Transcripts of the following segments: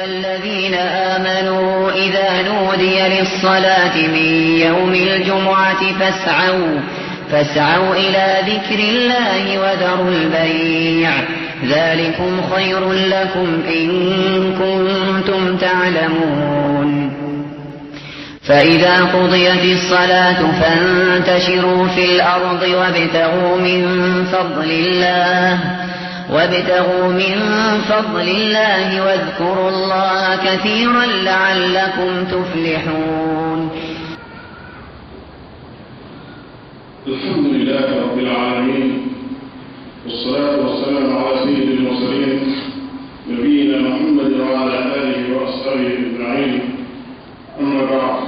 الذين آمنوا إذا نودي للصلاة من يوم الجمعة فاسعوا إلى ذكر الله وذروا البيع ذلكم خير لكم إن كنتم تعلمون فإذا قضيت الصلاة فانتشروا في الأرض وابتغوا من فضل الله واذكروا الله كثيرا لعلكم تفلحون. الحمد لله رب العالمين، والصلاة والسلام على سيد المرسلين نبينا محمد وعلى آله وأصحابه أجمعين. أما بعد،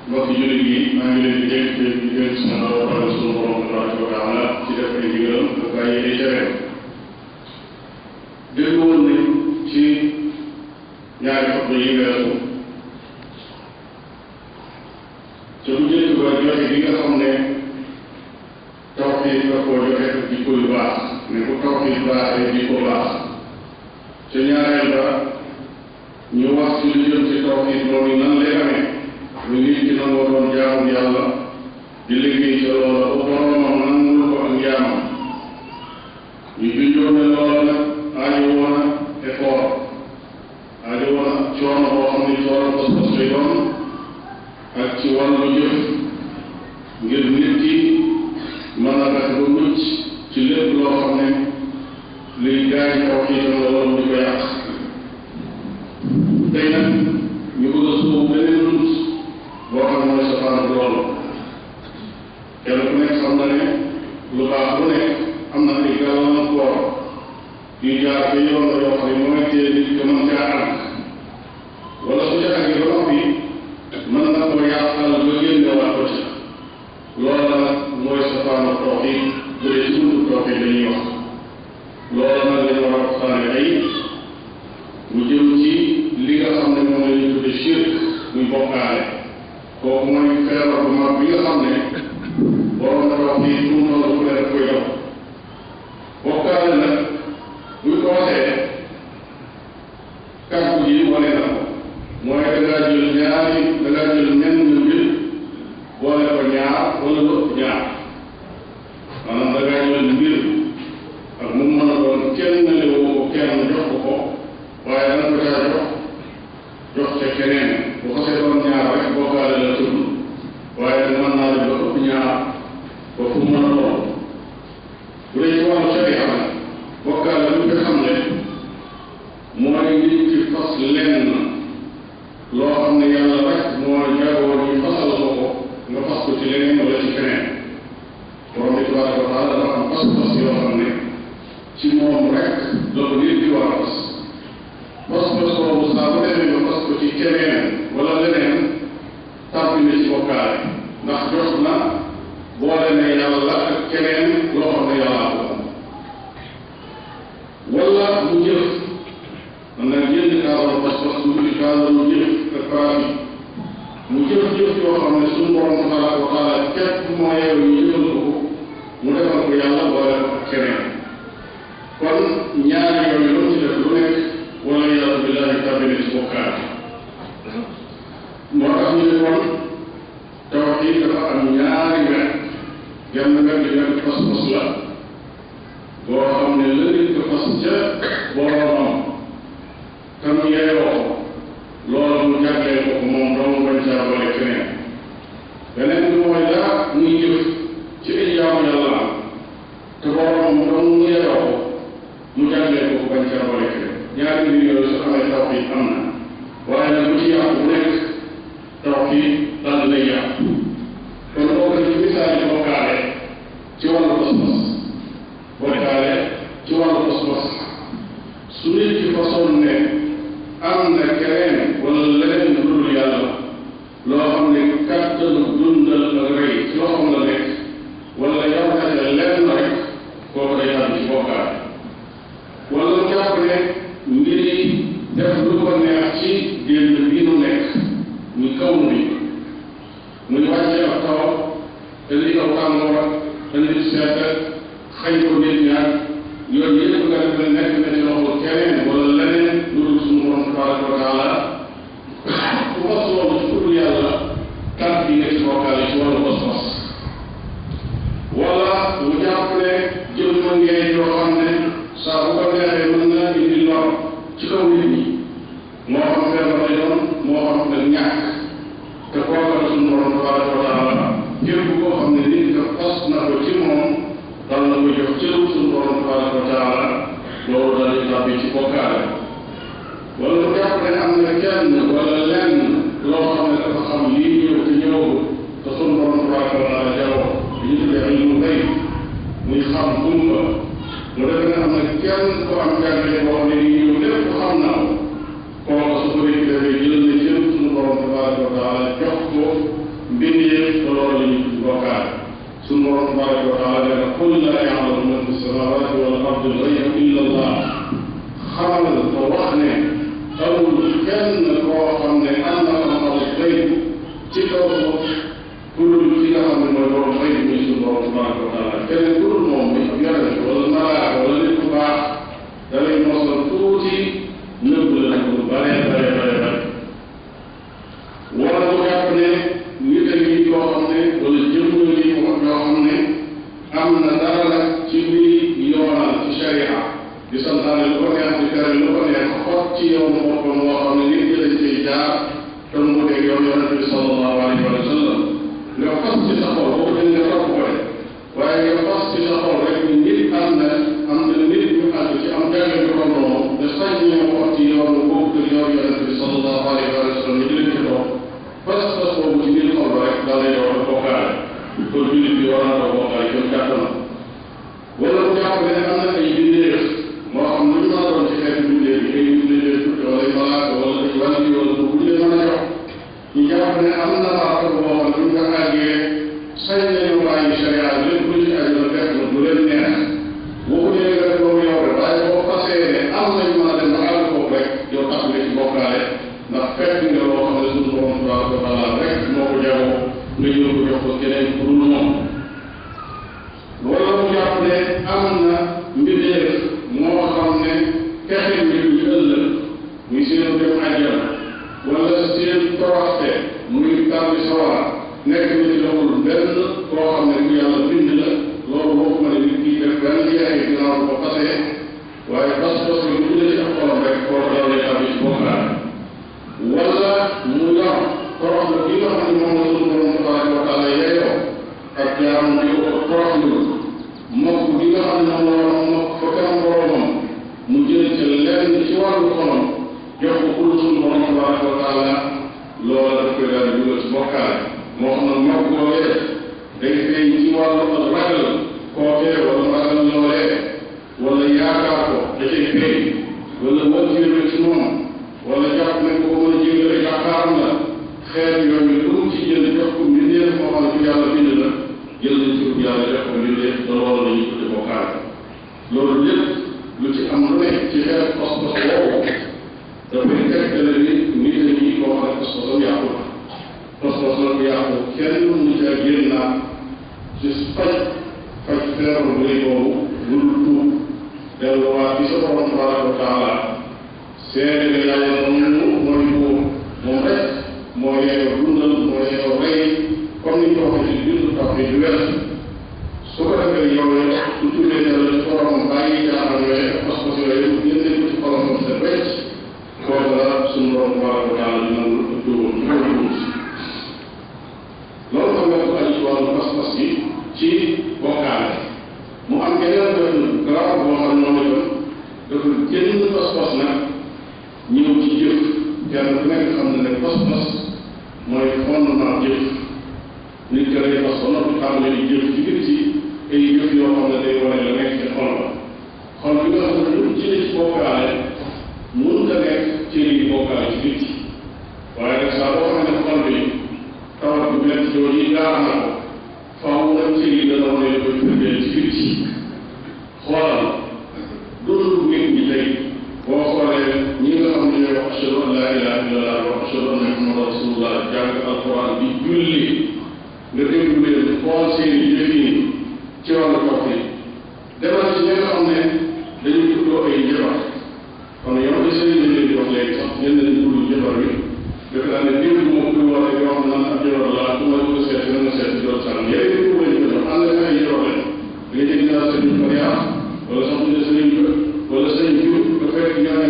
mbokk jullit yi maa ngi leen di dégg di gën si naan la wala sunu borom tabaraka wa taala ci def ay ndigalam ak bàyyi ay tereem. déglu woon nañ ci ñaari xutba yi weesu te bu njëkk ba joxe bi nga xam ne tawxiid la koo joxe ak jikko yu baax ne ku tawxiid baaxee jikko baax. te ñaareel ba ñu wax ci lu jëm ci tawxiid moom nan lay amee lu nit ki nangoo doon jaamu yàlla di liggéey ca loola ba boromam nangul ko ak njaamam. ñu bindoon ne loola nag aajo woon a effort, aajo woon a coono boo xam ne coono pas-pas lay doon ak ci wàllu jëf ngir nit ki mën a fexe ba mucc ci lépp loo xam ne liy gaañ tawxiidam la wala di ko yàq. tey nag ñu bëgg a suuf beneen bunt boo xam ne mooy safaan bu loolu. kenn ku nekk xam na ne lu baax lu nekk am na ay gàllankoor yu jaar ba yoon la yoo xam ne mooy tee nit ko mën caa àgg wala su ca àggee ba noppi mën na ko yàqal ba génnewaat ko ci. loola nag mooy safaanu tawxiid bu dee ci buntu tawxiid dañuy wax. loola nag lañu war a waxtaane ay mu jëm ci li nga xam ne moom la ñu tudde shirk muy bokkaale. kooku mooy feebar bu mag bi nga xam ne borom tawxiid mu noonu ku ne daf koy dox. bokkaale nag buñ ko waxee kàddu gi wane na ko mooy dangaa jël menn mbir boole ko ñaar wala lu ëpp ñaar. maanaam dangaa jël mbir ak mu mën a doon kenn lewoo ko kenn jox ko waaye dana ko caa jox ca keneen bu xasee doon ñaar rek bokkaale la tudd waaye nag mën naa def ba ëpp ñaar ba fu mu mën a doon. bu dee ci wàllu sharia nag bokkaale lu nga xam ne mooy nit ki fas lenn loo xam ne yàlla rek moo jagoo ñu fasal ko nga fas ko ci leneen wala ci keneen. borom bi tabaraka wa taala dafa am pas-pas yoo xam ne ci moom rek la ko nit ki war a fas. pas-pas boobu saa bu demee nga fas ko ci keneen wala leneen tàbbi na ci bokkaale ndax jox na boole ne yàlla ak keneen loo xam ne yàllaa ko wala mu jëf man nag jënd kaadaru pas-pas mu ci kaadaru jëf ak pratique mu jëf yoo xam ne suñu borom tabaraka wa taala képp moo yeewu ñu jëfal ko mu defal ko yàlla boole ko ak keneen. kon ñaari yooyu lu ci def lu nekk wala yàlla billahi tabine ci bokkaale. moo tax ñu ne kon tawxiid dafa am ñaari wet. genn wet gi wet pas-pas la boo xam ne la nit ko fas ca boromam te mu yeyoo loola mu jàppee ko moom doomu bañ caa boole keneen. beneen bi mooy dara muy jëf ci ay jaamu yàlla am te boromam doomu mu yeyoo mu jàppee ko bañ caa boole keneen. ñaari mbir yooyu su amee tawxiid am na waaye nag bu ci yàqu bu nekk tawxiid dal lay yàqu. kon boo ko ci misaal yi bokkaale ci wàllu pas-pas bokkaale ci wàllu pas-pas su nit ci façon ne am na keneen wala leneen lu dul yàlla loo xam ne kàttanu dundal ak rëy ci loo xam la nekk wala yow kese lenn rek kooku day am ci bokkaale. wala mu jàpp ne mbir yi def lu ko neex ci dénd bi nu nekk muy kaw bi muy wàccee ak taw indi aw tàngoor indi seet xëy ko nit ñaar yooyu yëpp nga def nekk na ci loxo keneen wala leneen lu dul suñu borom tabaraka wa taala ci kaw nit ñi moo xam feebar lay doon moo xam nag ñàkk te kooka suñu borom tabaraka wa taala képp koo xam ne nit nga fas na ko ci moom dal na ko jox cëru suñu borom tabaraka wa taala loolu daal di tàbbi ci bokkaale wala mu jàpp ne am na kenn wala lenn loo xam ne dafa xam lii ñëw te ñëwul te suñu borom tabaraka wa taala jaww li ñu tuddee ilmu gayb muy xam kumpa mu def ne am na kenn ko am jàngale boo xam ne nii ñëw lépp xam na ko kooka su ko defee jël na cër suñu borom tabaraka wa taala jox ko mbindeef te loolu la ñu bokkaale suñu borom tabaraka wa taala nee na qul laa ya'lamu man fi samawati wal ardi al-ghayba illa Allah xamal ko wax ne amul kenn koo xam ne am na xam-xamu gayb ci kaw suuf ku dul ki nga xam ne mooy borom gayb muy suñu borom tabaraka wa taala kenn ku dul moom muy ab yonent wala malaaka wala nit ku baax da lay mosal tuuti nëbb la nag lu bare bare bare bare wala mu jàpp ne nit a ngi yoo xam ne wala jëmm ngi yoo xam ne am na dara nag ci biir yoonal ci sharia di santaane lu ko neex di tere lu ko neex xot ci yoonu boppam moo xam ne nit ñi dañ ciy jaar te mu dégg yow yonente bi sallallahu alayhi wa sallam nga fas ci sa xol boobu dañ nga topp ko rek waaye nga fas ci sa xol rek ni nit am na nit ñu àgg ci am jànge bi ko noonu te sañ ñoo xot ci yoonu boobu te yow yonente bi sallallahu alayhi wa sallam ñu leen ci toog fas boobu ci biir xol rek da lay doon bokkaale kon jullit bi war naa ko bokkaale jëm kàttan wala mu jàpp ne am na ay bindeef moo xam lu ñu mën a doon ci xeetu bindeef yi ay bindeef tuuti wala ay malaaka wala ay wàllu wala bu ñu leen mën a jox ñu jàpp ne am na laata boo xam ne bu ñu ko àggee sañ nañu bàyyi sharia lépp lu ci aju la def na du leen neex waxu ne nga def loolu yow rek waaye boo fasee ne am nañu mën a dem ba àgg foofu rek yow tax nga ci bokkaale ndax fekk nga loo xam ne suñu borom tabaraka wa taala rek moo ko jagoo nga ñëw ko jox ko keneen ku dul moom wala mu jàpp ne am na mbindeef moo xam ne texe mbir ñu ëllëg muy seen dem àjjana wala seen toroxte muy tàbbi sawara nekk na ci loxul benn koo xam ne ku yàlla bind la loolu waxuma ne nit ki def benn jeexee ginnaaw ko fasee waaye pas-pas bi bu dee ci ab xolam rek koo dal lay tàbbi ci bokkaale wala mu yor toroxlu gi nga xam ne moom la suñu borom tabaraka wa taala yeeyoo ak jaam di ko toroxlu mokk gi nga xam ne moom la war a mokk fa kanam boromam mu jël ci lenn ci wàllu xolam jox ko pour suñu borom tabaraka wa taala loola daf koy daal di dugal ci bokkaale moo xam ne mokk googee day feeñ ci wàllu ak ragal kookee wala ragal loolee wala yaakaar ko da cay feeñ wala wàllu ci moom wala jàpp ne ko mën a jëngale yaakaaram la xeet yooyu lu mu ci jël jox ko mbindeef moo xam ne ku yàlla bind la jël nañ ci yàlla jox ko mbindeef te loolu la ñuy tudde bokkaale loolu lépp lu ci am lu nekk ci xeet pas-pas boobu dafay tegtale nit a ngi koo xam ne pas-pasam yàqu la pas-pas la bu yàqu kenn mu ca génnaat ci faj feebar bu rëy boobu lu tuub delluwaat ci sa borom tabaraka wa taala seede nga yàlla moom mooy buur moom rek moo yeeyoo dundal moo yeeyoo rey comme ni ñu ko waxee ci bindu tax bi du wér su ko defee yow su tuddee yàlla ci borom bàyyi jaaxal yooyu ak pas-pas yooyu génne ko ci xolam ba set wecc kooku la suñu borom tabaraka wa taala di nangu tuubam loolu xam nga ko aju ci wàllu pas-pas bi ci bokkaale mu am geneen def garab boo xam ne moom itam dafa génn pas-pas nag ñëw ci jëf kenn ku nekk xam ne pas-pas mooy fondement jëf nit ki lay pas ba noppi tàmbali di jëf ci biir ci ay jëf yoo xam ne day wane la nekk ci xol ba xol bi nga xam ne lu jëlee ci bokkaale mënut a nekk ci lii bokkaale ci biir waaye nag saa boo xam ne xol bi tawat bu métti jooju yi gaar na ko faaw nag ci lii dana wane la koy firndeel ci biir xoolal dundu nit ñi tey boo xoolee ñi nga xam ne ñooy wax ashhadu an laa ilaaha illallah wa ashhadu anna muhammadan rasulullah jàng alquran di julli nga déglu leen xool seen i jëfin ci wàllu kaw yi demal ci ñi nga xam ne dañuy tuddoo ay njabar kon yow de sëriñ lañ leen di wax léegi sax ñenn nañ tudd njabar bi defe naa ne dégg moom kuy woote yoo xam naan ab njabar laa ku ma bëgg a seet na nga seet ci doon sànn yeneen ñu lañ ko jox ànd ak ay njabar lañ nga dégg naa sëriñ Mariama wala sax ñu ne sëriñ wala sëriñ Diouf nga fekk ñoo ne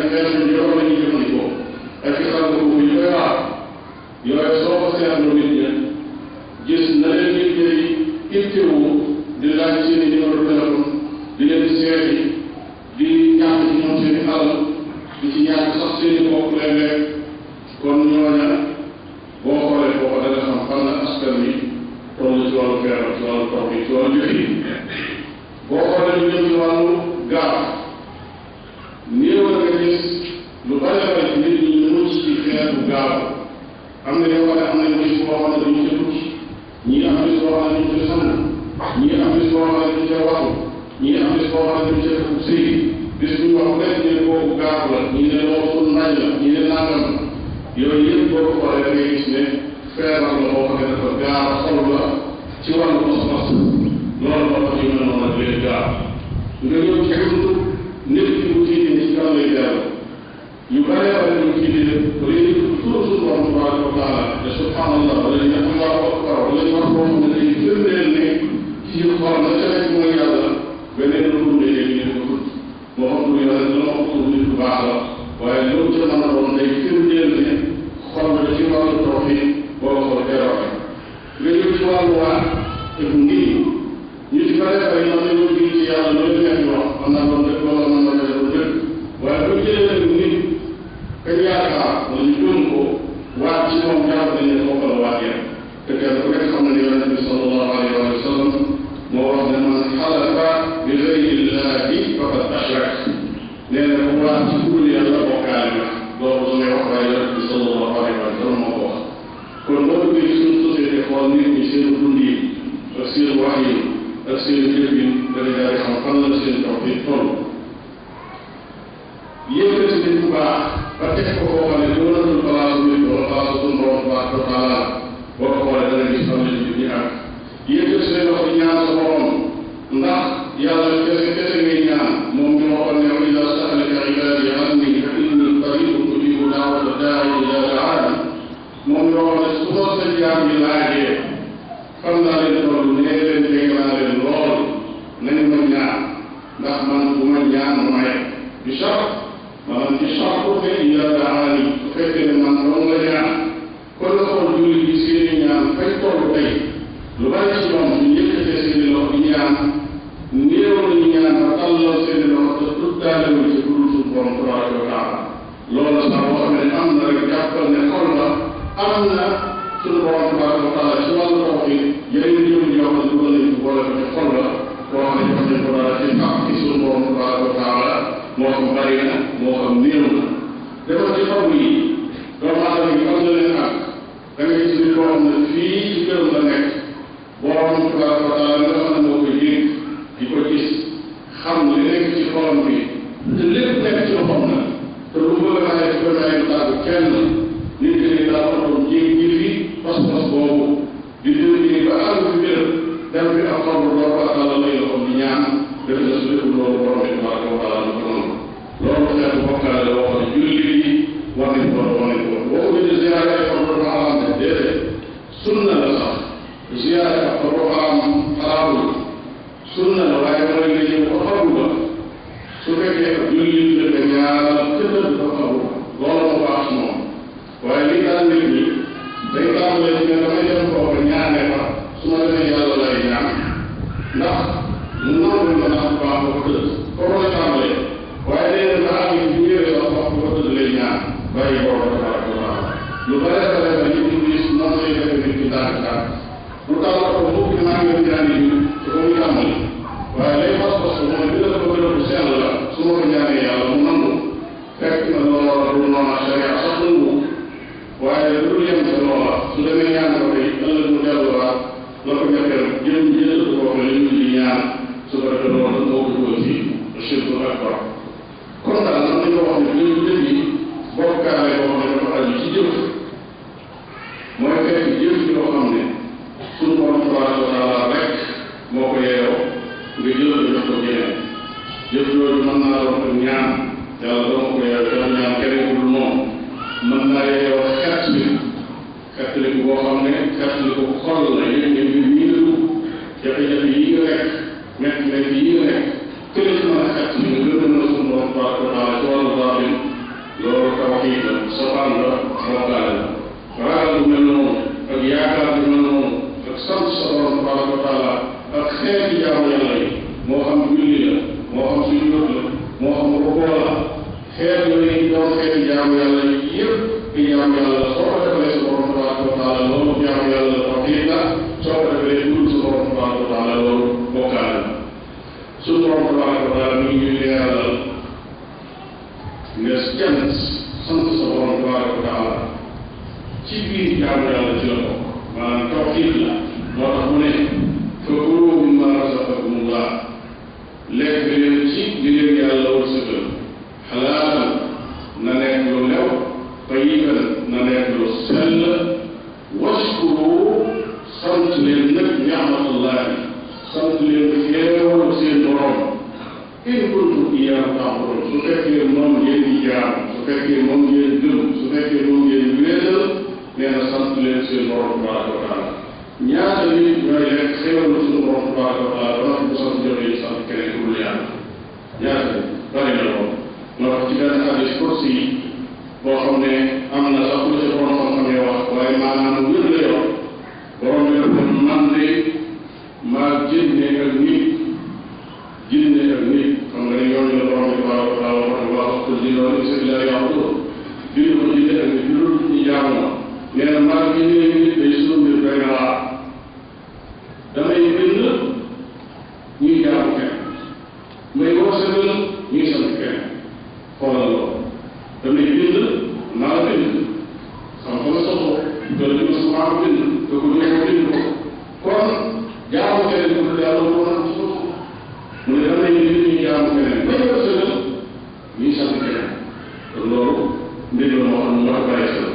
seetlu nit ña gis na leen nit ñi ittewu di laaj seen i numéro téléphone di leen seeti di ñàkk ci ñoom seen i alal di ci ñàkk sax seen i bopp léeg-léeg kon ñooña boo xoolee foofa da nga xam fan la askan wi toll ci wàllu feebar ci wàllu taw bi ci wàllu jëf yi boo xoolee ñu jëm ci wàllu gaaf néew la nga gis lu bari bari ci nit ñi ñu mucc ci xeetu gaaw am na yoo xam ne am nañ bis boo xam ne dañu ca tukki ñii am bis boo xam ne dañu ca sann ñii am bis boo xam ne dañu ca waxu ñii am bis boo xam ne dañu ca def sëy bis bu ñu wax rek ñu ne boobu gaaf la ñii ne loolu suñu naaj la ñii ne nangam yooyu yëpp boo ko xoolee da ngay gis ne feebar la boo xam ne dafa gaar xol la ci wàllu pas-pas loolu moo tax yu mel noonu ak leen gaar nga ñëw ci buntu nit ki bu tiitee ci kan lay dellu yu bëree bëri ñu tiitee ba léegi toujours suñu borom tabaraka wa taala te subhanallah wala ñu ne allahu akbar wala ñu wax boo xam ne day firndeel ne ci xol na ca nekk mooy yàlla beneen lu dundee léegi ñu ko tudd moo xam lu yàlla dana ko tudd nit ku baax la waaye loolu ca mën a doon day firndeel ne xol na ci wàllu tawxiid boo ko teeroon nga ñëw ci wàllu waat te bu nit ñu ci bëree bëri ñoom dañoo jóge ci yàlla loolu nekk wax am naa doon dëgg wala mën na doon dëgg waaye bu jëlee nag nit kañ yaakaar wala ñu gëm ko waat ci moom jàpp nañ ne foofu la waat yem te kenn ku nekk xam na ne yonente bi sallallahu alayhi wa sallam moo wax ne man xalafa bi gayrillahi faqad ashrak nee na bu waat ci kuréel yàlla bokkaale la loolu su may wax waaye yonente bi sallallahu alayhi wa sallam moo ko wax kon boo duggee ci suñu société xool nit ñi seen dund yi ak seen wax yi ak seen jëf yi dana daal di xam fan la seen tawxiid toll yëkkati nit bu baax ba teg ko koo xam ne doonatul palaasu nit wala palaasu suñu borom tabaraka wa taala boo ko xoolee dana gis fan la ci nit ñi ak yëkkati seen loxo di ñaan sa borom ndax yàlla kese kese ngay ñaan moom mi waxoon ne wa ida sa'alaka ibadi anni fa inni qaribun ujibu da'wata da'i ida da'ani moom mi waxoon ne su ma sa jaam yi laajee fan laa leen toll nee leen jege naa leen lool nañ ma ñaan ndax man bu ma ñaan ma may bi sax maanaam ci sartu ne ila daani su fekkee ne man doon la ñaan kon la xool julli bi seeni ñaan fay toll tey lu bari ci ñoom ñu yëkkatee seeni loxo di ñaan néew nañu ñaan ba tàllal seeni loxo te tuddaalewul ci budul suñu borom tabaraka wa taala loolu sax boo xam ne am na rek jàppal ne xol la am na suñu borom tabaraka wa taala ci wàllu tawxiid yeneen jëm yoo xam ne dugal nañ ko boole ko ci xol la boo xam ne jox nañ ko dara ci àq ci suñu borom tabaraka wa taala moo xam bari na moo xam néew na dafa ci xaw yi doomu aadama yi am na leen ak da ngay gis ni koo xam ne fii ci këram la nekk borom tabaraka wa taala nga xam ne moo koy yëg di ko gis xam li nekk ci xolam bi te lépp nekk ci loxoom na te lu bëgg a xayee ci ko ay du tàggu kenn nit ñi daa waxoon jéeg ñi fi pas-pas boobu di déglu ba àgg fi béréb dem fi am xol bu doon wax la lay loxoom di ñaan def na su deful loolu borom bi tabaraka wa taala du ko noonu loolu xeetu bokkaale la waxoon julli yi war nañ ko war nañ ko boo ko jëlee ziyaare ay xol dafa xaraam ne déedéet sunna la sax ziyaare ak xol xaraamul sunna la waaye mooy nga ñëw ko xaru ba su fekkee ak julli yi dafa ñaanal tëddal dafa xaru loolu moo baax moom waaye li daal nit ñi day tàmbalee ci ne damay dem foofu ñaane fa su ma demee yàlla lay ñaan ndax mu nangu ma ndax baax ko tëdd foofu la tàmbalee waaye day dem ba àgg ci ñëwee sax wax ko tëdd lay ñaan bàyyi boobu tabaraka wa taala lu bare bare ba ñu gis noonu lay defee nit ki ndànk ndànk lu tax la ko mukk maa ngi ñaan yi te ko muy tàmbali waaye lay fas fas mooy dina ko gën a bu sell la su ma ko ñaanee yàlla mu nangu fekk na loola du noona sharia sax nangu waaye lu yem sa loola su demee ñaan ko tey ëllëg mu delluwaat la ko ñetteel jëm jël ko ko li ñu di ñaan su ko defee loolu moo ko dugal ci shirku akbar kon daal am nañu wax ne ñu dëgg yi bokkaale boo xam ne dafa aju ci jëf mooy fekk jëf yoo xam ne suñu borom tabaraka wa taala rek moo ko yeeyoo nga jël ko jox ko jeneen jëf yooyu mën naa doon ak ñaan yàlla dama ko yeeyoo dama ñaan keneen ku dul moom mën naa yeeyoo xettali boo xam ne xettali ko xol la yëg nga mbir mii nga dugg jafe-jafe yi nga nekk métti yi nga nekk kële ci mën a xettali nga gën a mën a suñu borom tabaraka wa taala ci wàllu baatin loolu tawxiid la safaan la bokkaale la ragal bu mel noonu ak yaakaar bi mel noonu ak sant sa borom tabaraka wa taala ak xeeti jaamu yàlla yi moo xam julli la moo xam sujjóot la moo xam rukoo la xeet yooyu doon xeeti jaamu yàlla yi yëpp di jaamu yàlla la soo ko defalee sa borom tabaraka wa taala loolu jaamu yàlla la tawxiid la soo ko defalee dul sa borom tabaraka wa taala loolu bokkaale la suñu borom tabaraka wa taala mi ngi leeralal nga jant sant sa borom tabaraka wa taala ci biir jaamu yàlla ci la bokk maanaam tawxiid la moo tax mu ne fa kulu mimma razaqakumullah lekk leen ci li leen yàlla wërsëgal xalaalan na nekk lu lew tayyiban na nekk lu sell washkuru sant leen nag ni'matullahi sant leen xéewal seen borom in kuntum iyyaahu ta'buduun su fekkee moom ngeen di jaam su fekkee moom ngeen gëm su fekkee moom ngeen wéetal nee na sant leen seen borom tabaraka wa taala ñaata nit ñooy lekk xéewal suñu borom tabaraka wa taala ba nga bu sant jotee sant keneen ku dul yàlla ñaata bari na lool moo tax ci benn hadis kursi yi boo xam ne am na sax lu ci borom xam-xam yi wax waaye maanaam wér la yor borom bi dafa man de maa jinne ak nit jinne ak nit xam nga ne ñooñu la borom bi tabaraka wa taala wax ne waa xul jinne wal insa illa ya'budun bind ko jinne ak nit lu ñu jaamu ma nee na maa jinne nit day sunu mbir doy na waar damay bind ñuy jaamu kenn may wërsëgal ñuy sant kenn xoolal loolu damay bind naa la bind xam-xam la soxla loolu ñu sa maa ko bind te ko jox ko bind ko kon jaamu keneen ko dul yàlla ko nag ci suuf mu ne damay bind ñuy jaamu keneen may wërsëgal ñuy sant keneen kon loolu mbir la moo xam ne war a bàyyi xel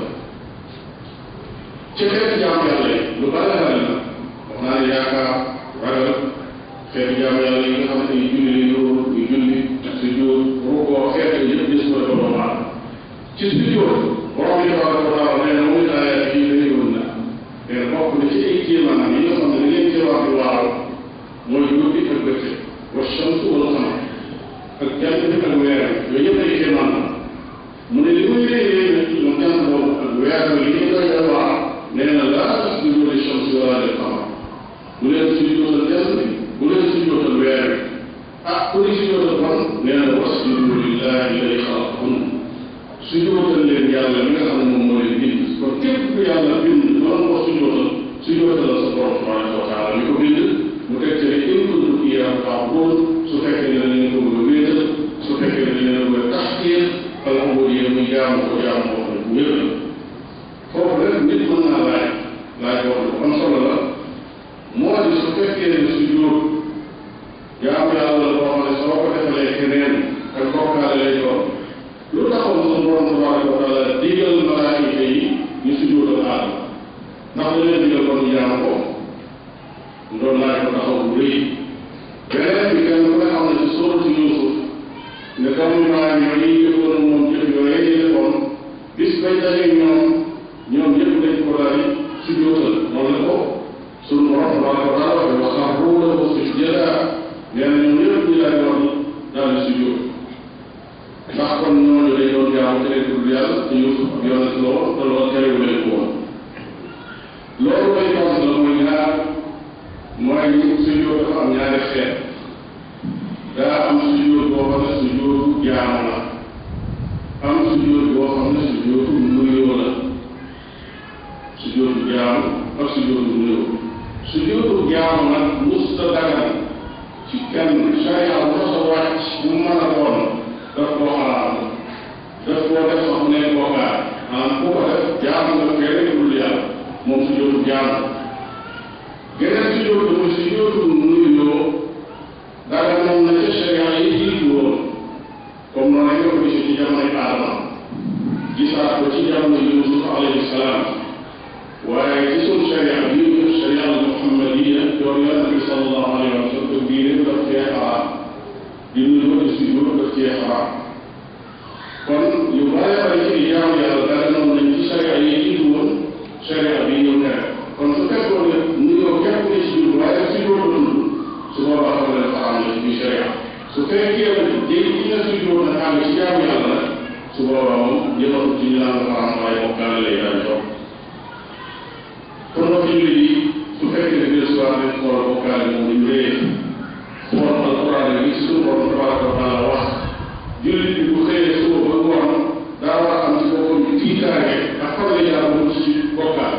ci xeeti jaamu yàlla yi lu bari bari la wax naa ne yaakaar ragal xeeti jaamu yàlla yi nga xamante ni julli lay dóor yu julli sujjóot rukkoo xeet yëpp gis ko dafa doon waat ci sujjóot borom bi tabaraka wa taala nee na muy aaya fii dañuy woon na nee na bokk na ci ay kéemaanam yi nga xam ne da ngeen cee wax di waaw mooy guddi ak bëccëg wa shamsu wal qamar ak jant bi ak weer yooyu yëpp ay kéemaan la mu ne li muy réeree nag moom jant boobu ak weer li ñu koy def waaw nee na laa tasjudu li shamsi wala lil qamar bu leen sujjóotal jant bi bu leen sujjóotal weer bi ah ku di sujjóotal kon nee na wasjudu lillahi alladi xalaqahun sujjóotal leen yàlla mi nga xam ne moom moo leen bind kon képp ku yàlla bind noonu ko sujjóotal sa borom tabaraka wa taala mi ko bind mu teg ci ne in kuntum iyyaahu ta'buduun su fekkee ne dañu ko bëgg a wéetal su fekkee ne dañu bëgg a taxqiir al ubudiyya muy jaamu ko jaamu boo xam ne bu wér la foofu rek nit mën naa laaj boo xam ne am solo la moo di su fekkee ne sujjóot jaamu yàlla boo xam ne soo ko defalee keneen ak bokkaale lay doon lu taxoon sa borom tabaraka wa taala digal malaayika yi ñu sujjóotal aadama ndax da leen digal kon ñu jaamu ko doon laaj ko taxaw bu rëy beneen bi kenn ku ne xam ne ci suuratu Yuusuf ne comme maanaam ñoo yi defoon moom jëf yooyu ñu defoon bis bañ dajeeg ñoom ñëpp dañ ko daal di sujjóotal noonu la ko sunu borom tabaraka wa taala wa xarru lahu sujjadan nee na ñoom ñëpp ñu daal di wax daal di sujjóot ndax kon ñooñu dañ doon jaamu keneen ku dul yàlla te Yuusuf ak yonent la woon te loolu terewu leen ko woon loolu koy tontu la mooy ñaar mooy sujjóot dafa am ñaari xeet daa am sujjóot boo xam ne sujjóotu jaamu la am sujjóot boo xam ne sujjóotu nuyoo la sujjóotu jaamu ak sujjóotu nuyoo sujjóotu jaamu nag musta dagan ci kenn sharia bu sa wàcc bu mën a doon daf koo xalaat daf koo def sax mu nekk bokkaat maanaam ku ko def jaamu nga keneen ku dul yàlla moom sujjóotu jaamu geneen sujjóotu mooy sujjóotu nuyoo daga moom na ca sharia yi jiitu woon comme noonu nga ko gisee ci jamonoy Aadama gisaat ko ci jamono Yuusuf alayhi salaam waaye ci sunu sharia bi ñu sharia al muhammadiyya doon yonent bi sallallahu alayhi wa sallam diine bi daf cee xaraam di nuyoo di sujjóot daf cee xaraam kon yu bari bari ci jaamu yàlla daga noonu nañ ci sharia yi jiitu woon sharia bi ñëw tere kon su fekkoon ne nuyoo képp ne ci jur waaye si jur dund su boobaa xam ne xaraam la ci sharia su fekkee jéeg ci nga si jur nag àgg ci jaamu yàlla nag su boobaa moom jëmatu ci ñu naan xaraam waaye bokkaale lay daal jox kon nag jullit yi su fekkee ne biir soir dañ xool bokkaale moom ñu réer xool alquran bi suñu borom tabaraka wa taala wax jullit bi bu xëyee suba ba ngoon daa war a am ci boppam bi tiitaange ak fan la yàlla mu ci bokkaale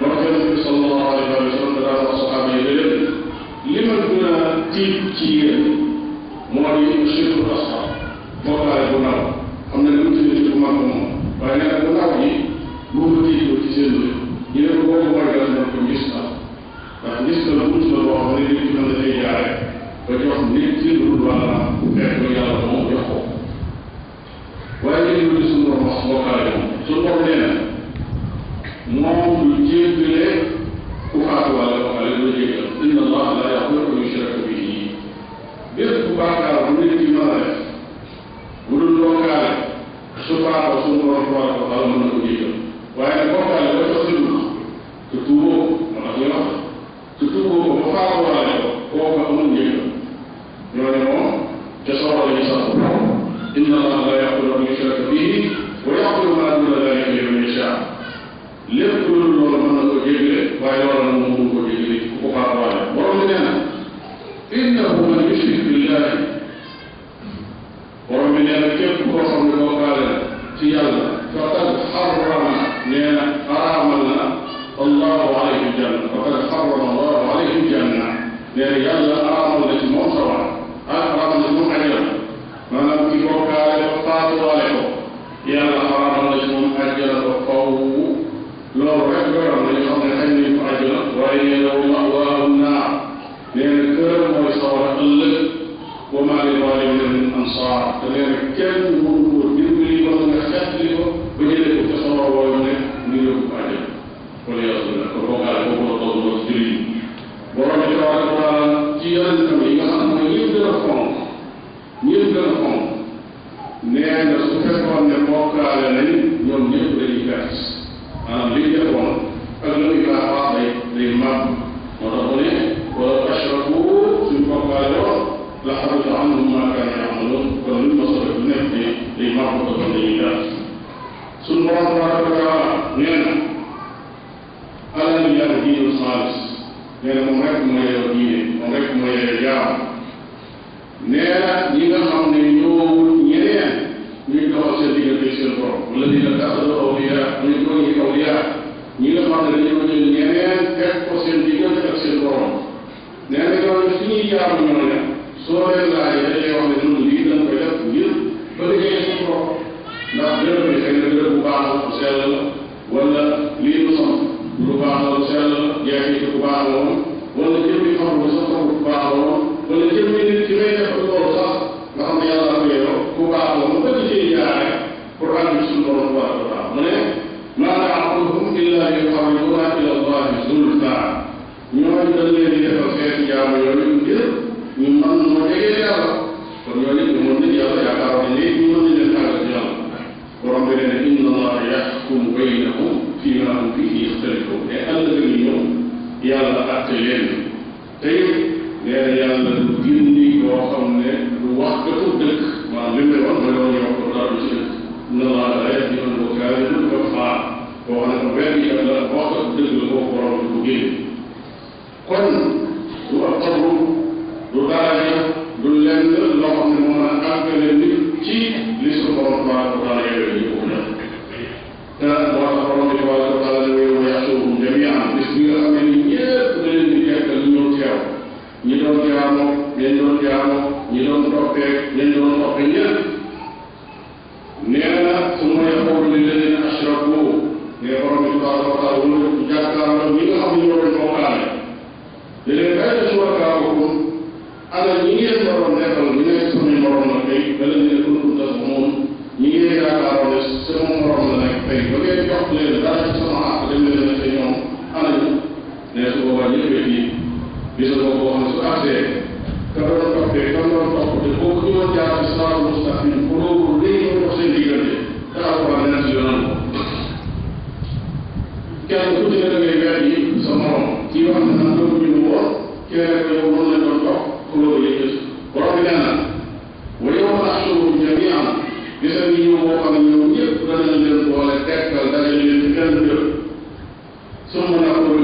moo tax yonent bi sallallahu alayhi wa sallam daa wax saxaaba yi léeg li ma gën a tiit ci yéen moo di shirkul asghar bokkaale bu ndaw xam ne lu mu tudd bu mag moom waaye nag bu ndaw yi bu mu tiitoo ci seen biir ñu ne ko boobu mooy gas na ko gis na ndax gis na la bunt la boo xam ne nit ki mën na cay jaare ba jox nit ci lu dul wala fekk ko yàlla moom jox ko waaye ñu ngi suñu borom wax bokkaale moom suñu borom nee na moom du jéggale ku faatu wala bokkaale du jéggal inna allah la yaxfiru an yushraka bihi bépp bàkkaar bu nit ki mën a def bu dul bokkaale su faatoo suñu borom tabaraka wa taala mën na ko jéggal waaye nag bokkaale ba jox si dul te tuuboo moo tax ñu wax te tuuboo ko ba faatu wala ko kooku amul njéggal ñooñu moom ca sawara la ñu sax inna allah la yaxfiru an yushraka bihi wa yaxfiru ma duna dalika liman yasha lépp lu loolu mën na ko jéggale waaye loolu nag moom mënu ko jéggale ku ko faatuwaale borom bi nee na innahu man yushrik billahi borom bi nee na képp koo xam ne bokkaale na ci yàlla faqad xarrama nee na araamal na allahu alayhi janna faqad xarrama allahu alayhi janna nee na yàlla araamal na ci moom sawar ak araamal na ci moom ajjana maanaam ki bokkaale ba faatuwaale ko yàlla araamal na ci moom ajjana ba faw loolu rek doyoon na ñu xam ne xañ nañ ko àjjana waaye nee na wa ma'waahu naar nee na këram mooy sawara ëllëg wa maa li zaalimiina min ansaar te nee na kenn mënu ko dimbali wala nga xettali ko ba jëlee ko ca sawara wooyu ne ñu yóbbu ko àjjana wala yàlla na ko bokkaale boobu la toll loolu ci jullit borom bi tabaraka wa taala ci yonentam yi nga xam ne mooy ñëpp gën a fonk nee na su fekkoon ne bokkaale nañ ñoom ñëpp dañuy perte maanaam li ñu defoon ak la muy baax baax day màgg moo tax mu ne wala ashraku suñ bokkaale woon la xabita anhum maa kaanu ya'maluun kon luñ mos a def lu nekk day màgg ko kon dañuy daal suñ borom tabaraka wa taala nee na alal yàlla diinul xaalis nee na moom rek mooy yor diine moom rek mooy jaam nee na ñi nga xam ne ñoo ñeneen ñuy doxal seen diggante seen borom wala dina taxalu awliya ñuy doon ñi awliya ñi nga xam ne dañoo jël ñeneen fekk ko seen diggante ak seen borom nee na ñooñu su ñuy jaamu ñooñu soo leen laajee dañuy wax ne ñun lii dañ koy def ngir ba liggéey suñu borom ndax béréb bi xëy na béréb bu baax la bu sell la wala lii du sam lu baax la lu sell la jeexit bu baax la woon wala jëmmi xam nga sax xam bu baax la woon wala jëmmi nit ki may def loolu sax nga xam ne yàlla ko yow ku baax la mu bëgg ci jaare pour ànd suñu borom tabaraka wa taala mu ne maa na'buduhum illa liyuqarribuna ila allahi zulfa ñooñu dañ leen di defal xeeti jaamu yooyu ngir ñu mën noo jegee yàlla kon ñooñu ñu mën nañ yàlla yaakaaroon ne ñu mën nañ leen tàggat ci yàlla borom bi ne inna allaha yaxkumu baynahum fima hum fihi yaxtalifun ne ëllëg ñu ñëw yàlla àtte leen te nee na yàlla du gindi koo xam ne du wax gëtu dëkk maanaam li mu wax mooy loolu ñu wax ko dara du ci dëkk inna allaha la yahdi man huwa kaadibun kaffaar boo xam ne ko benn yàlla wax gëtu dëgg la koo borom du ko génn kon du ab tabru du daraja du lenn loo xam ne moo mën a àggale nit ci li su borom tabaraka wa taala yooyu ñu ko def te moo tax borom bi tabaraka wa taala ne wa yaxshuruhum jamii'an bis bi nga xam ne ni ñëpp da leen di jekkal ñëw teew ñi doon jaamoo ñañ doon jaamoo ñi doon toppee ñañ doon toppee ñëpp nee na su ma yaqulu lilladina ashraku ne borom bi tabaraka wa taala wala jàkkaarloo ñi nga xam ne ñoo doon bokkaale da leen ayna shurakaa'ukum ana ñi ngeen waroon defal ñu nekk suñu morom la tey bala ñu ne kuntum tas'umuun ñi ngeen yaakaaroon ne sama morom la nekk tey ba ngeen jox leen dara ci sama àq dem leen ne te ñoom ana ñu ne su boobaa ñëppee fii bisa boobu boo xam ne su àgsee ka doon toppee ka doon topp te boo ko ñëwoon jaar ci siraatal mustaqiim pour léegi ñu dox seen diggante te alquran nee na si yoonal ko kenn ku ci ne da ngay weer yi sa morom kii wax ne man doomu ñu woon keneen ko yow mën nañ doon topp pour loolu yëkkati borom bi nee na wa yawma nahshuruhum jamii'an bisa ngi ñëw boo xam ne ñoom ñëpp danañ leen boole tekkal dajale leen ci kenn dëkk summa naqulu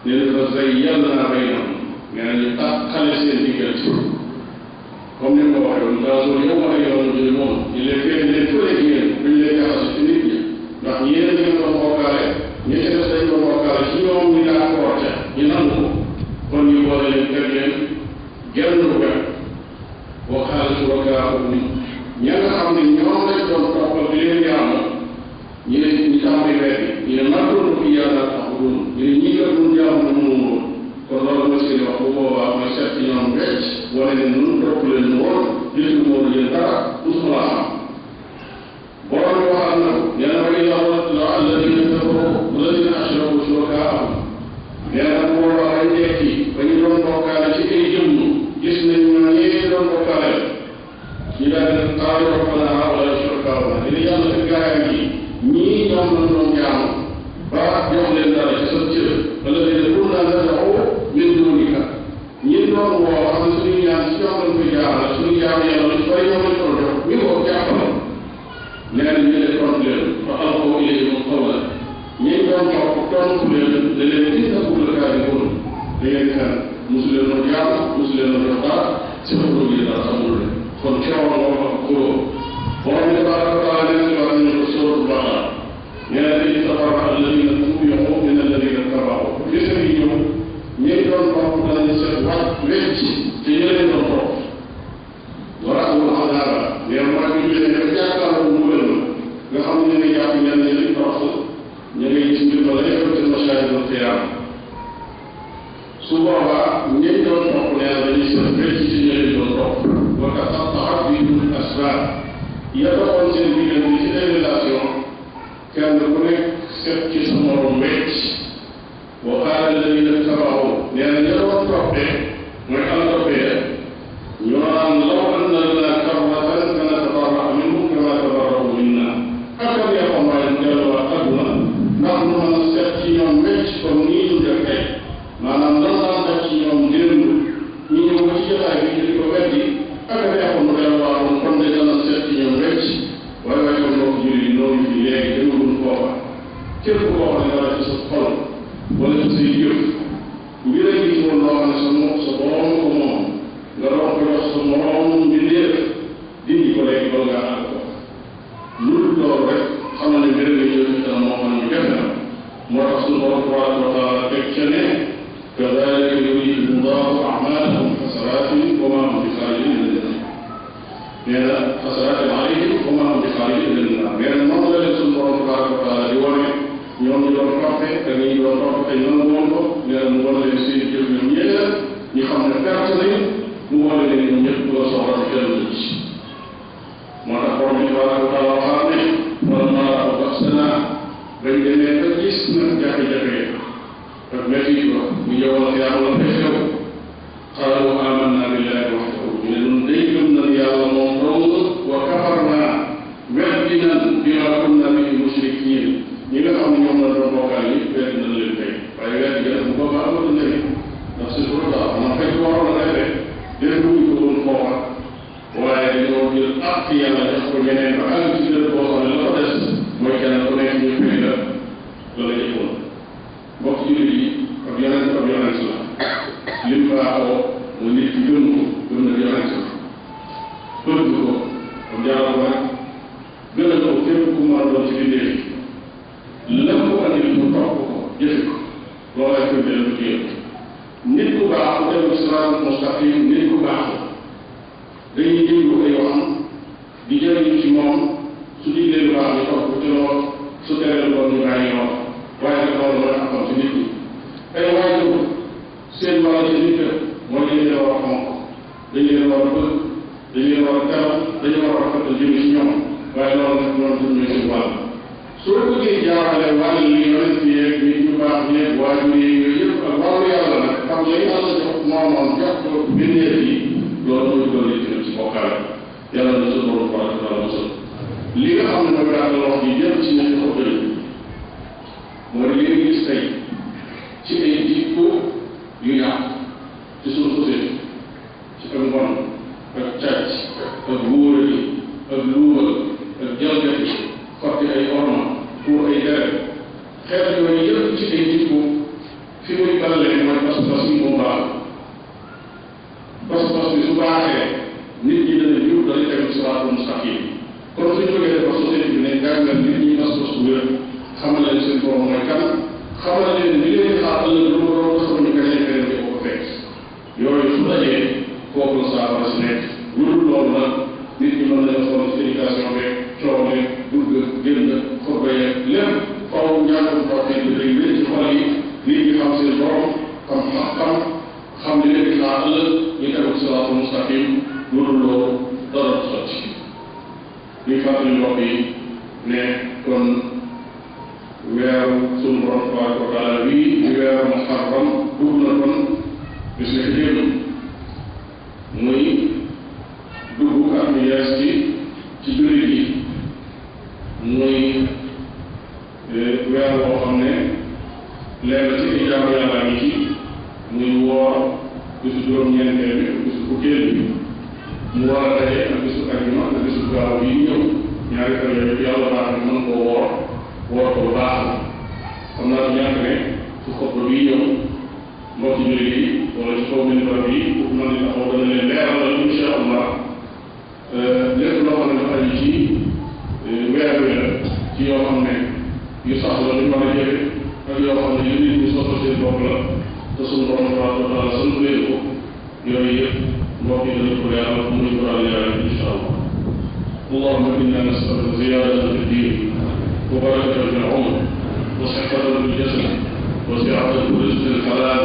ne dafa zayyana baynahum nee na ñu tàqale seen diggante comme ni ma ko waxee woon daa soo yow ma yoon ñu moom ñu leen fekk leen fële ci yéen buñ leen jaxase ci nit ñi ndax yéen ngeen doon bokkaale ñi ci des dañ doon bokkaale ci ñoom ñu daa koorte ñu nangu ko kon ñu boole leen teg leen genn bu wet boo xaale surakaahum ña nga xam ne ñoom lañ doon toppal di leen jaamu ñu ne ñu tàmbali weer bi ñu ne man doon fi yàlla taxul ñu ne ñi nga doon jaamu ne mënu woon kon loolu mooy seen wax bu boobaa mooy seet ci ñoom wecc wane ne nun topp leen woon di leen moo leen dara musuma laa xam borom bi waxal na ko nee na wa ila la alladina kafaru alladina ashraku shurakaahum nee na boobaa bañ dekki ba ñu doon bokkaale ci ay jëmm gis nañ ñoo ñee doon bokkaale ñu daal di qaalu rabbana haula shurakaa'una dina yàlla fi gaayam yi ñii ñoom lañ doon jaamu ba jox leen dara ci sa cër alladina kunna nad'u min dunika ñi doon woo xam ne suñu ñaan ci ñoom lañ koy jaarale suñu jaam yàlla lu bari ñoom lañ ko jox ñu ko jàppal nee na ñu leen tontu leen fa alqaw ilayhim qawla ñi doon topp tontu leen ne leen innakum lakaadibuun da ngeen kan mosu leen a jaam mosu leen a jox dara si fa ko gi dara amul leen kon ceewal moo wax xuloo borom bi tabaraka wa taala nee na wax nañu ko suratul Baqara nee na dañuy tafarraqa alladina tubi'u min alladina tabaa'u gis nga ñëw ñi doon topp danañ seet wàcc wecc te ñu leen doon topp wala amul adaaba nee na mooy ñu leen def jàkkaarloo mbugal ma nga xam ne ñu ngi jàpp ñenn ñi liñ toroxal ñu ngi gis mbir ma la yëpp seen masaahidul qiyaama su boobaa ñi doon topp nee na dañuy seet wecc ci ñu leen doon topp wa taqatta'at bihim al-asbaab ya doxoon seen diggante ci ay relation kenn ku nekk seet ci sa morom wecc wa qaala alladina taba'u nee na ña doon toppee mooy àndopee ñoo naan law anna lanaa karratan fanatabarra'a minhum kamaa tabarra'u minnaa akam yàqoon waaye mu delluwaat àdduna ndax nu mën a seet ci ñoom wecc comme nii ñu def tey maanaam lan daan def ci ñoom démb ñu ñëw ba ci jotaay bi ñu di ko weddi akam yàqoon mu delluwaatoon kon de dana seet ci ñoom wecc waaye waaye kon mbokk jullit noonu fi léegi demagul foofa képp koo xam ne dara ci sa xol wala ci say jëf ngir a gis woon loo xam ne sa borom ko moom nga doon ko jox sa morom mbindeef dindi ko léegi bala ngaa àgg ko lu dul loolu rek xam na ne mbir nga jëf ci dana moo xam ne jafe na moo tax suñu borom tabaraka wa taala teg ca ne kadalika yuridu llahu amalahum xasaratin wa ma hum bi xaarijin min annaar nee na xasaratin alayhim wa ma hum bi xaarijin min annaar nee na noonu la leen suñu borom tabaraka wa taala di wane ñoom ñu doon toppe ak ñi doon topp tey nangu woon ko nee na mu wane leen seen jëf ñoom ñeneen ñu xam ne perte nañu mu wane leen ñoom ñëpp du la soxla ci kenn ci moo tax borom bi tabaraka wa taala waxaat ne wala maa ko baxsana bañ demee ba gis nag jafe-jafe ak métti ko bu yow la yàlla la fay xew qaalu amanna billahi wahdahu ñu ne ñun day gëm nañ yàlla moom dong wa kafarna weddi nañ bima kunna bihi mushrikiin ñi nga xam ne ñoom la doon bokkaal yi weddi nañ leen tey waaye weddi gi nag bu boobaa amatu njëriñ ndax c'est trop tard man fekk waroon na defee def wuñ ko woon foofa waaye dañoo jël ak yàlla def ko ñeneen ba àgg ci dëkk boo xam ne la ko des mooy kenn ku nekk ñu fay la la jëfoon mbokk jullit yi ab yonent la lim baaxoo mu nit ki gëm ko gëm na yonent la bëgg ko am jaral ko rek gën a ko képp ku mën a doon ci bindee lam ko andi mu topp ko jëfe ko loolay firndeel lu ci nit ku baax mu tegu siraatal mustaqim nit ku baax dañuy déglu ay waxam di jëriñu ci moom su diglee lu baax ñu topp ko ci lool su teree lu bon ñu bàyyi lool waaye nag loolu mooy xam-xam ci nit ñi ay waajur seen wàll ci nit mooy dañu leen war a fonk dañu leen war a bëgg dañu leen war a teral dañu war a rafetal jëme ci ñoom waaye loolu nag noonu duñ ñooy seen wàll soo bëggee jaarale wàll li yonent yeeg nit ñu baax ñeeg waajur yeeg yooyu yëpp ak wàllu yàlla nag xam nga yàlla jox moomoon jox ko bindeef yi loolu mooy dugal nit ñi ci bokkaale yàlla na sa borom tabaraka taala mosal li nga xam ne mooy daal wax ji yëpp ci ñetti xotto yi mooy li nga gis tey ci ay jikko yu yàq ci suñu société ci ak mbon ak càcc ak wóorali ak luubal ak jalgati xotti ay orma pour ay deret xeet yooyu yëpp ci ay jikko fi muy balalee mooy pas-pas yi moo baax pas-pas bi su baaxee nit ñi dana jub dana tegu siraatul mustaqim kon suñ bëggee defar société bi ne jàngal nit ñi pas-pas bu wér xamal leen seen borom mooy kan xamal leen li leen xaar ëllëg lu mu doon sax ñu gën a feneen di ko fekk yooyu su dajee foofu la saafara si nekk lu dul loolu nag nit ñi mën nañu xool ci éducation beeg coow ne dugg génn xutba yeeg lépp faw ñàkkum tawxiid bi day wér ci xol yi nit ñi xam seen borom xam li leen di xaar ëllëg ñu tegu siraatul mustaqim lu dul loolu dara du sotti ñuy fàttali mbokk yi ne kon weeru sunu borom tabaraka wa taala bii di weeru muharram dugg na kon bis ne démb muy dugg ak mu yees ci jullit yi muy weer boo xam ne lenn ci ay jaamu yàlla ngi ci muy woor bisu juróom-ñeenteel bi ak bisu fukkeel bi mu war a daje ak bisu ajjuma ak bisu gaaw yi ñëw ñaari fan yooyu yàlla baax na mën koo woor ko bu baax la xam naa ñàkk ne su xutba bii ñëw mbokki jullit yi wala ci kaw minbar bi pour mën di taxaw dana leen leeralal insha allah lépp loo xam ne dafa aju ci weer wi la ci yoo xam ne yu sax la ñu war a jëfe ak yoo xam ne yu nit ñi sosal seen bopp la te suñu borom tabaraka wa taala sant leen ko yooyu yëpp mbokk yi dana ko leeral mu ñu ko daal leeral insha allah allahumma inna nasaluka ziyadatan fi ddin wa barakatan fi l-umr wa sihhatan fi l-jasad wa si'atan fi rizqi l-halal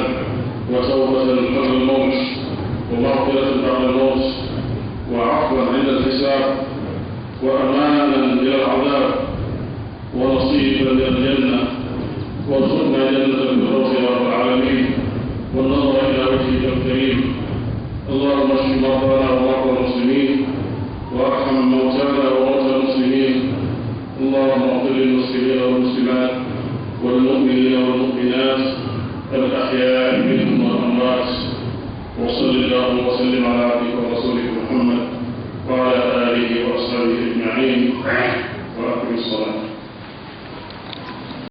wa tawbatan qabla l-mawt wa maghfiratan ba'da l-mawt wa 'afwan 'inda l-hisab wa amanan ila l-'adab wa nasiban ila l-janna وارزقنا جنة الفردوس يا رب العالمين والنظر إلى وجهك الكريم اللهم اشف مرضانا ومرضى المسلمين وارحم موتانا وموتى المسلمين اللهم اغفر للمسلمين والمسلمات والمؤمنين والمؤمنات الأحياء منهم والأموات وصل اللهم وسلم على